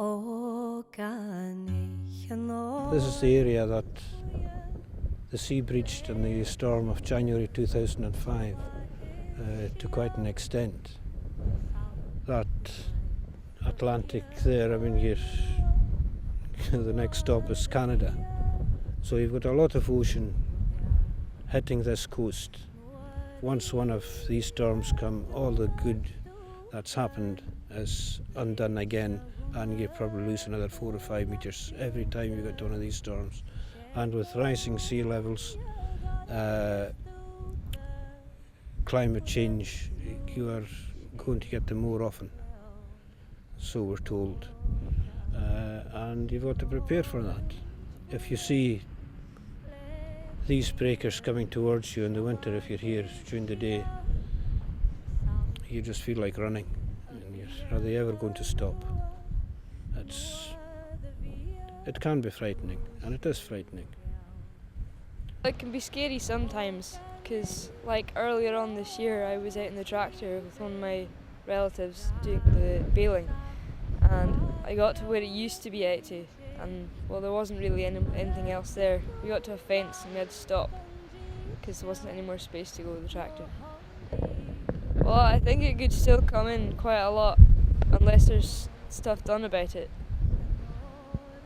This is the area that the sea breached in the storm of January 2005 to quite an extent. That Atlantic there, I mean, the next stop is Canada. So you've got a lot of ocean hitting this coast. Once one of these storms come, all the good that's happened is undone again, and you probably lose another 4 or 5 meters every time you get one of these storms. And with rising sea levels, climate change, you are going to get them more often, so we're told. And you've got to prepare for that. If you see these breakers coming towards you in the winter, if you're here during the day, you just feel like running. And are they ever going to stop? It can be frightening, and it is frightening. It can be scary sometimes, because like earlier on this year I was out in the tractor with one of my relatives doing the baling, and I got to where it used to be out to, and well, there wasn't really anything else there. We got to a fence and we had to stop because there wasn't any more space to go with the tractor. Well, I think it could still come in quite a lot unless there's stuff done about it.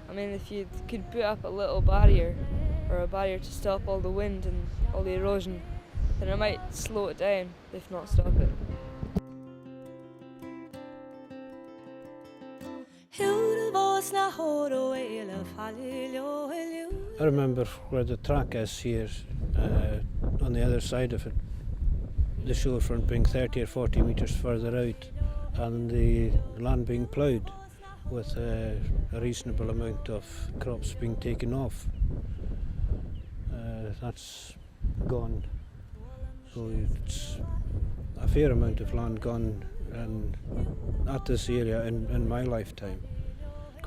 I mean, if you could put up a little barrier, or a barrier to stop all the wind and all the erosion, then it might slow it down, if not stop it. I remember where the track is here, on the other side of it, the shorefront being 30 or 40 metres further out, and the land being ploughed with a reasonable amount of crops being taken off. That's gone. So it's a fair amount of land gone at this area in my lifetime.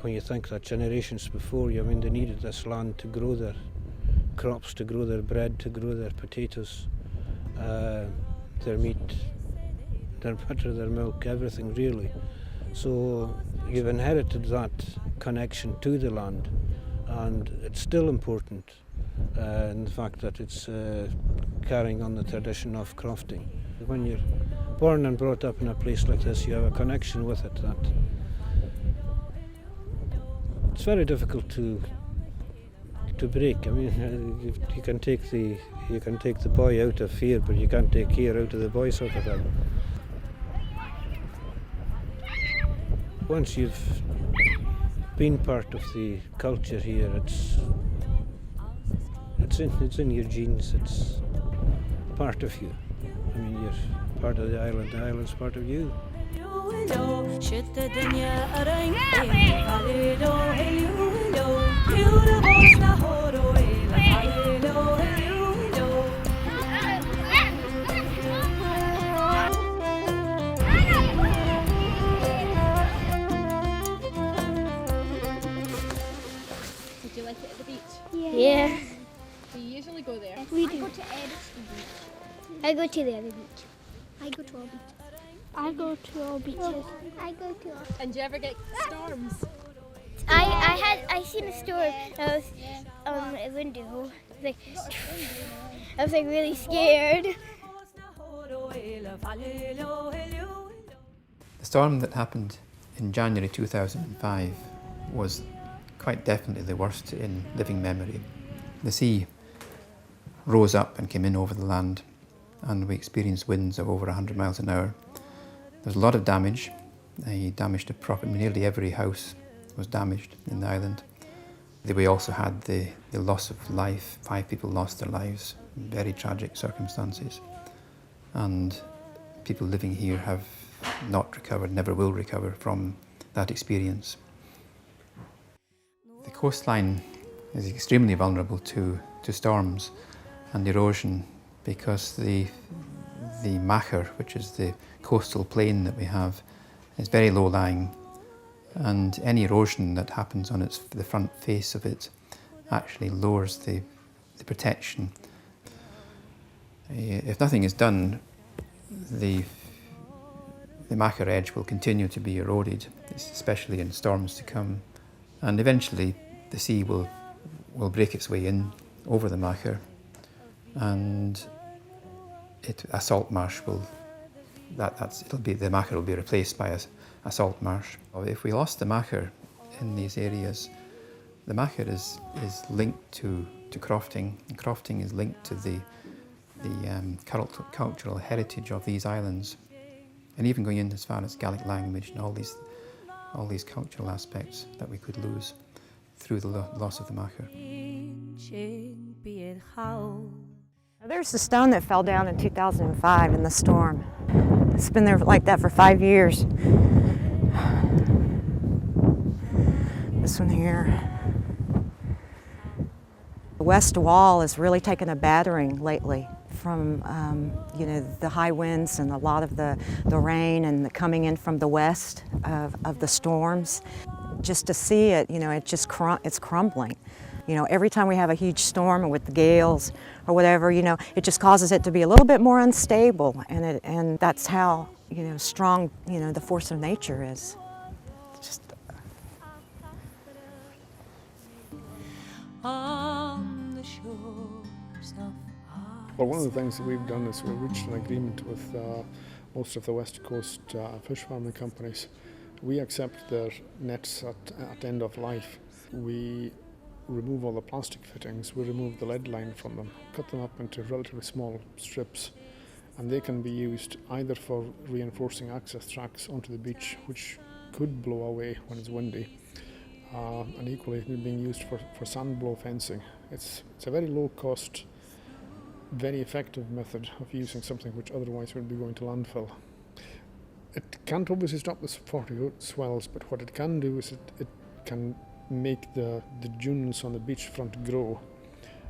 When you think that generations before you, I mean, they needed this land to grow their crops, to grow their bread, to grow their potatoes, their meat, their butter, their milk, everything really. So you've inherited that connection to the land, and it's still important in the fact that it's carrying on the tradition of crofting. When you're born and brought up in a place like this, you have a connection with it that it's very difficult to break. I mean, you can take the boy out of here, but you can't take here out of the boy, sort of thing. Once you've been part of the culture here, it's in your genes. It's part of you. I mean, you're part of the island's part of you. Did you like it at the beach? Yeah. Do you usually go there? We do. I go to Edison Beach. I go to the other beach. I go to all beaches. I go to all beaches. I go to all. And do you ever get storms? I seen a storm. I was on a window. I was like really scared. The storm that happened in January 2005 was quite definitely the worst in living memory. The sea rose up and came in over the land, and we experienced winds of over 100 miles an hour. There was a lot of damage. Damage to property. Nearly every house was damaged in the island. We also had the loss of life. 5 people lost their lives in very tragic circumstances. And people living here have not recovered, never will recover from that experience. The coastline is extremely vulnerable to storms and erosion because the Macher, which is the coastal plain that we have, is very low-lying, and any erosion that happens on the front face of it actually lowers the protection. If nothing is done, the the Macher edge will continue to be eroded, especially in storms to come, and eventually the sea will break its way in over the Macher, and a salt marsh will the Macher will be replaced by a salt marsh. If we lost the Macher in these areas, the Macher is linked to crofting, and crofting is linked to the cultural heritage of these islands, and even going in as far as Gaelic language and all these cultural aspects that we could lose through the loss of the Macher. There's the stone that fell down in 2005 in the storm. It's been there like that for 5 years. This one here. The west wall has really taken a battering lately from the high winds and a lot of the rain and the coming in from the west of the storms. Just to see it, it's crumbling. Every time we have a huge storm with the gales or whatever, it just causes it to be a little bit more unstable, and that's how strong the force of nature is. Just on the shores of well, one of the things that we've done is we've reached an agreement with most of the West Coast fish farming companies. We accept their nets at end of life. We remove all the plastic fittings, we remove the lead line from them, cut them up into relatively small strips, and they can be used either for reinforcing access tracks onto the beach, which could blow away when it's windy, and equally being used for sand blow fencing. It's a very low cost, very effective method of using something which otherwise would be going to landfill. It can't obviously stop the 40-foot swells, but what it can do is it can make the dunes on the beachfront grow.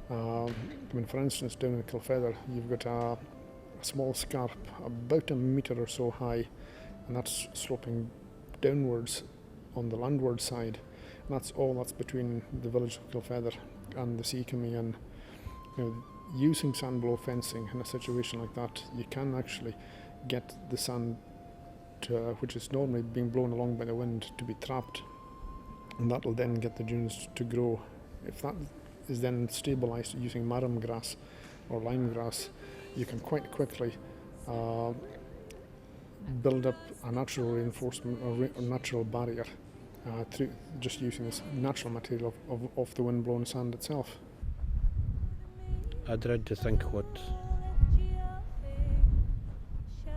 For instance, down in Kilfeather, you've got a small scarp about a metre or so high, and that's sloping downwards on the landward side. And that's between the village of Kilfeather and the sea coming in. Using sand blow fencing in a situation like that, you can actually get the sand which is normally being blown along by the wind to be trapped, and that will then get the dunes to grow. If that is then stabilised using marram grass or lime grass, you can quite quickly build up a natural reinforcement or a natural barrier through just using this natural material of the wind-blown sand itself. I dread to think what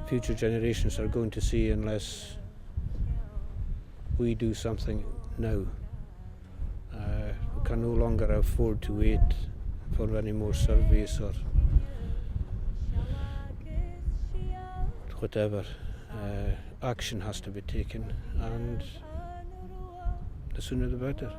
future generations are going to see unless we do something now. We can no longer afford to wait for any more surveys or whatever. Action has to be taken, and the sooner the better.